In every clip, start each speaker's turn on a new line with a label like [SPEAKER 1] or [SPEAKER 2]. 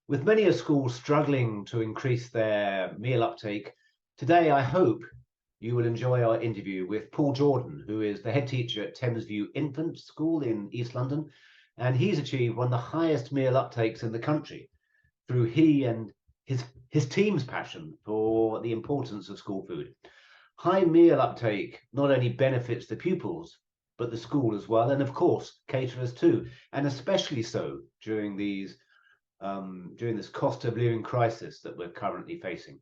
[SPEAKER 1] With many a school struggling to increase their meal uptake, today I hope you will enjoy our interview with Paul Jordan, who is the head teacher at Thamesview Infants School in East London, and he's achieved one of the highest meal uptakes in the country through he and his team's passion for the importance of school food. High meal uptake not only benefits the pupils, but the school as well, and of course caterers too, and especially so during during this cost of living crisis that we're currently facing.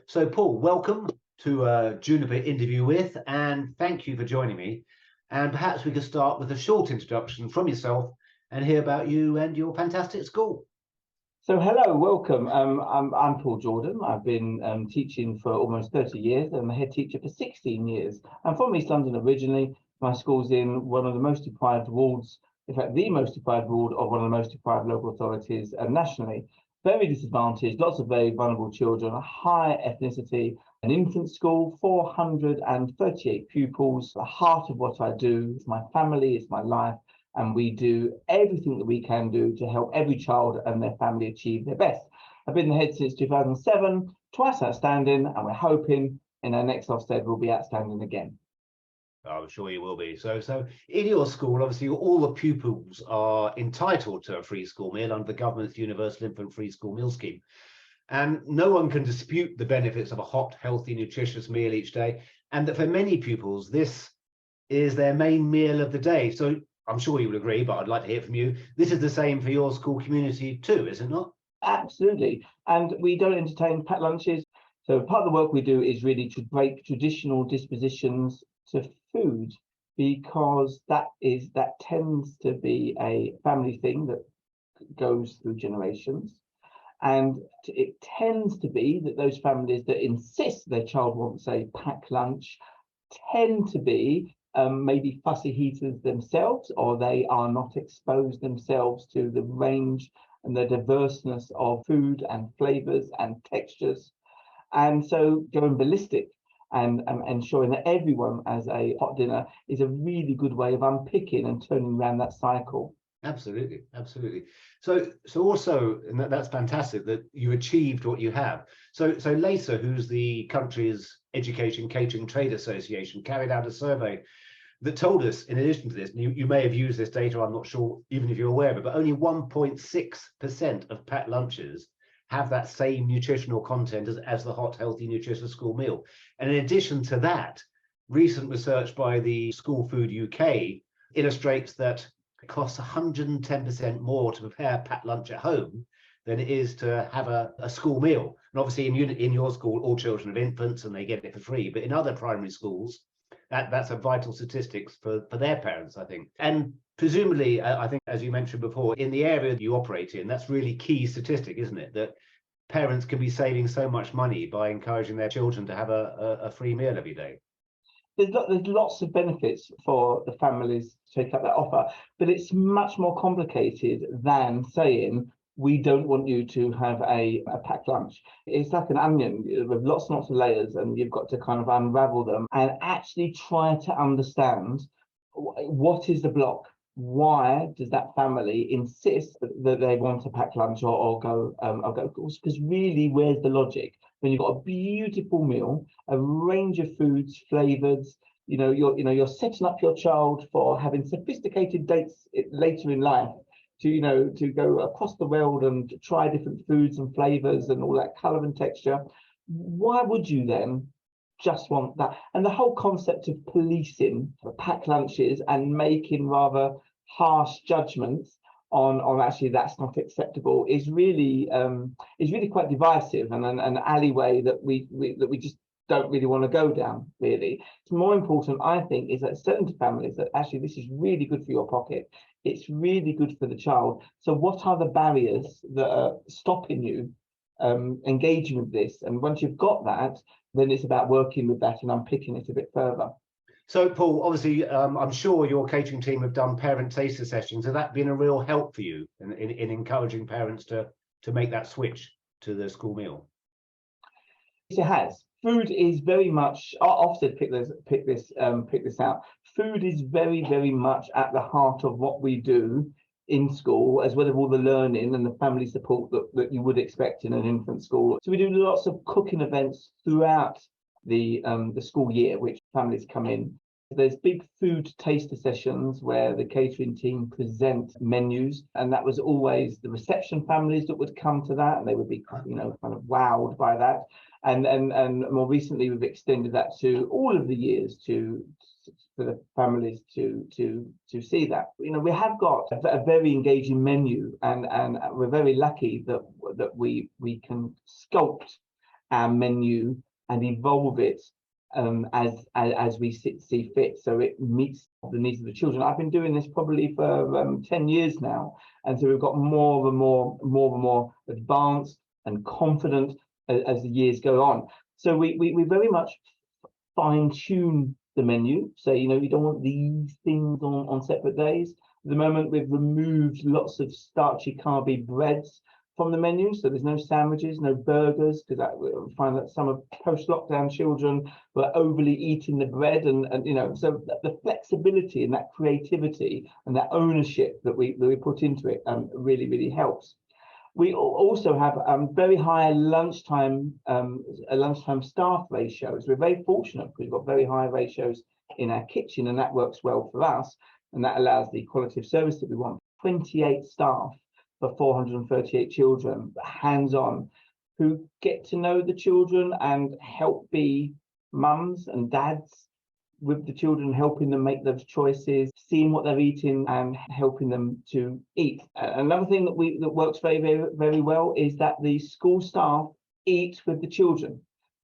[SPEAKER 1] So Paul, welcome to Juniper Interview With, and thank you for joining me. And perhaps we could start with a short introduction from yourself and hear about you and your fantastic school.
[SPEAKER 2] So hello, welcome. I'm Paul Jordan. I've been teaching for almost 30 years. I'm a head teacher for 16 years. I'm from East London originally. My school's in one of the most deprived wards, in fact, the most deprived ward of one of the most deprived local authorities nationally. Very disadvantaged, lots of very vulnerable children, a high ethnicity, an infant school, 438 pupils. The heart of what I do is my family, it's my life. And we do everything that we can do to help every child and their family achieve their best. I've been the head since 2007, twice outstanding, and we're hoping in our next Ofsted we'll be outstanding again.
[SPEAKER 1] I'm sure you will be. So in your school, obviously, all the pupils are entitled to a free school meal under the government's Universal Infant Free School Meal Scheme. And no one can dispute the benefits of a hot, healthy, nutritious meal each day. And that for many pupils, this is their main meal of the day. So I'm sure you would agree, but I'd like to hear from you. This is the same for your school community too, is it not?
[SPEAKER 2] Absolutely. And we don't entertain packed lunches. So part of the work we do is really to break traditional dispositions to food, because that tends to be a family thing that goes through generations. And it tends to be that those families that insist their child wants a packed lunch tend to be maybe fussy eaters themselves, or they are not exposed themselves to the range and the diverseness of food and flavors and textures. And so going ballistic and ensuring that everyone has a hot dinner is a really good way of unpicking and turning around that cycle.
[SPEAKER 1] Absolutely. So also, and that's fantastic that you achieved what you have. So LASA, who's the country's Education Catering Trade Association, carried out a survey that told us, in addition to this, and you may have used this data, I'm not sure even if you're aware of it, but only 1.6% of packed lunches have that same nutritional content as the hot, healthy, nutritious school meal. And in addition to that, recent research by the School Food UK illustrates that it costs 110% more to prepare a packed lunch at home than it is to have a school meal. And obviously in your school, all children have infants and they get it for free. But in other primary schools, that's a vital statistics for their parents, I think. And presumably, I think, as you mentioned before, in the area that you operate in, that's really key statistic, isn't it? That parents can be saving so much money by encouraging their children to have a free meal every day.
[SPEAKER 2] There's lots of benefits for the families to take up that offer, but it's much more complicated than saying, we don't want you to have a packed lunch. It's like an onion with lots and lots of layers, and you've got to kind of unravel them and actually try to understand what is the block. Why does that family insist that they want a packed lunch or go? Because really, where's the logic? When you've got a beautiful meal, a range of foods, flavors, you're setting up your child for having sophisticated dates later in life, to go across the world and try different foods and flavors and all that color and texture. Why would you then just want that? And the whole concept of policing for packed lunches and making rather harsh judgments on actually that's not acceptable is really quite divisive and an alleyway that we just don't really want to go down, really. It's more important, I think, is that certain families that actually this is really good for your pocket. It's really good for the child. So what are the barriers that are stopping you engaging with this? And once you've got that, then it's about working with that and unpicking it a bit further.
[SPEAKER 1] So Paul, obviously, I'm sure your catering team have done parent taster sessions. Has that been a real help for you in encouraging parents to make that switch to the school meal?
[SPEAKER 2] It has. Food is very much, Ofsted pick this out. Food is very, very much at the heart of what we do in school, as well as all the learning and the family support that you would expect in an infant school. So we do lots of cooking events throughout the school year, which families come in. There's big food taster sessions where the catering team present menus, and that was always the reception families that would come to that, and they would be, you know, kind of wowed by that. And more recently, we've extended that to all of the years for the families to see that. You know, we have got a very engaging menu, and we're very lucky that we can sculpt our menu and evolve it as we see fit, so it meets the needs of the children. I've been doing this probably for 10 years now, and so we've got more and more advanced and confident as the years go on. So we very much fine-tune the menu. So, you know, you don't want these things on separate days. At the moment, we've removed lots of starchy, carby breads from the menu, so there's no sandwiches, no burgers, because we find that some of post-lockdown children were overly eating the bread, and you know, so the flexibility and that creativity and that ownership that we put into it really helps. We also have very high lunchtime staff ratios. We're very fortunate because we've got very high ratios in our kitchen, and that works well for us, and that allows the quality of service that we want. 28 staff for 438 children, hands-on, who get to know the children and help be mums and dads with the children, helping them make those choices, seeing what they're eating and helping them to eat. Another thing that works very well is that the school staff eat with the children.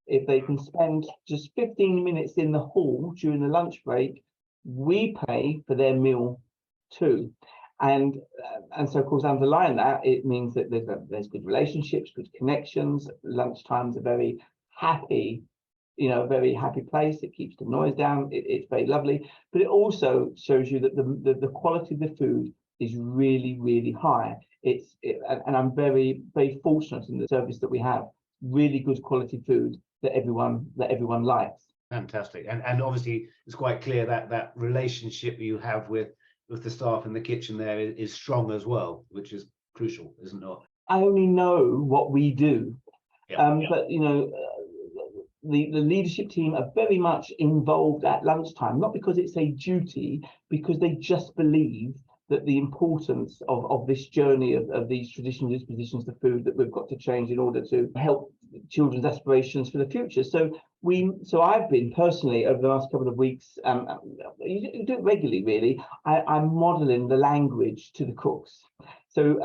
[SPEAKER 2] If they can spend just 15 minutes in the hall during the lunch break, we pay for their meal too. And so, of course, underlying that, it means that there's good relationships, good connections. Lunchtime's a very happy, you know, a very happy place. It keeps the noise down. It's very lovely, but it also shows you that the quality of the food is really high. And I'm very fortunate in the service that we have. Really good quality food that everyone likes.
[SPEAKER 1] Fantastic, and obviously it's quite clear that that relationship you have with the staff in the kitchen there is strong as well, which is crucial, isn't it?
[SPEAKER 2] I only know what we do, but you know, the leadership team are very much involved at lunchtime, not because it's a duty, because they just believe that the importance of this journey of these traditional dispositions to food that we've got to change in order to help children's aspirations for the future. So I've been personally over the last couple of weeks, you do it regularly really, I'm modeling the language to the cooks. So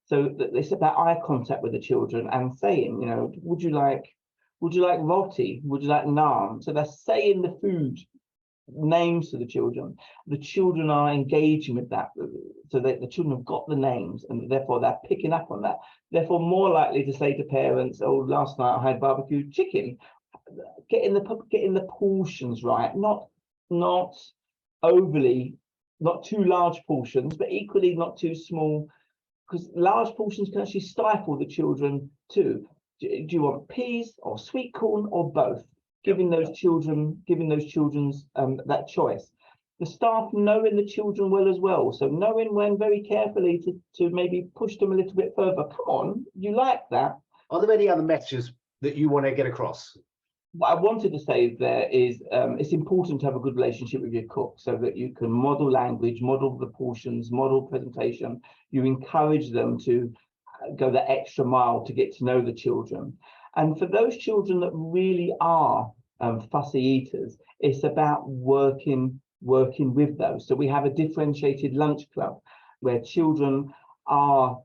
[SPEAKER 2] it's about eye contact with the children and saying, you know, would you like roti? Would you like naan? So they're saying the food names to the children. The children are engaging with that, so that the children have got the names, and therefore they're picking up on that. Therefore, more likely to say to parents, "Oh, last night I had barbecue chicken." Getting the portions right, not overly, not too large portions, but equally not too small, because large portions can actually stifle the children too. Do you want peas or sweet corn or both? Giving those children that choice. The staff knowing the children well as well, so knowing when very carefully to maybe push them a little bit further. Come on, you like that.
[SPEAKER 1] Are there any other messages that you want to get across?
[SPEAKER 2] What I wanted to say there is it's important to have a good relationship with your cook, so that you can model language, model the portions, model presentation. You encourage them to go the extra mile to get to know the children. And for those children that really are fussy eaters, it's about working with those. So we have a differentiated lunch club where children are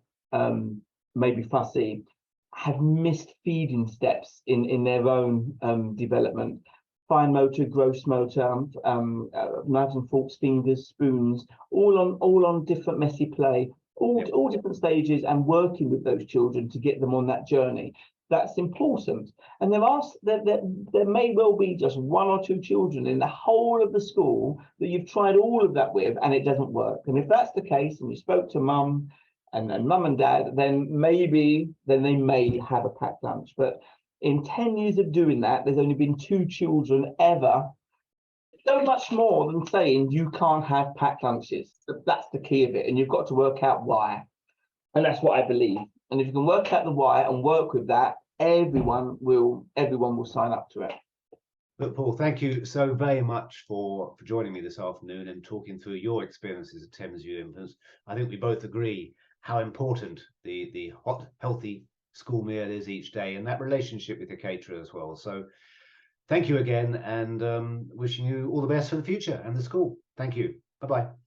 [SPEAKER 2] maybe fussy, have missed feeding steps in their own development, fine motor, gross motor, knives and forks, fingers, spoons, all on different messy play, all different stages, and working with those children to get them on that journey. That's important. And there may well be just one or two children in the whole of the school that you've tried all of that with and it doesn't work. And if that's the case, and you spoke to mum and mum and dad, then they may have a packed lunch. But in 10 years of doing that, there's only been 2 children ever so much more than saying you can't have packed lunches. That's the key of it, and you've got to work out why. And that's what I believe. And if you can work out the why and work with that, everyone will sign up to it.
[SPEAKER 1] But Paul, thank you so very much for joining me this afternoon and talking through your experiences at Thamesview Infants. I think we both agree how important the hot, healthy school meal is each day, and that relationship with the caterer as well. So thank you again, and wishing you all the best for the future and the school. Thank you. Bye-bye.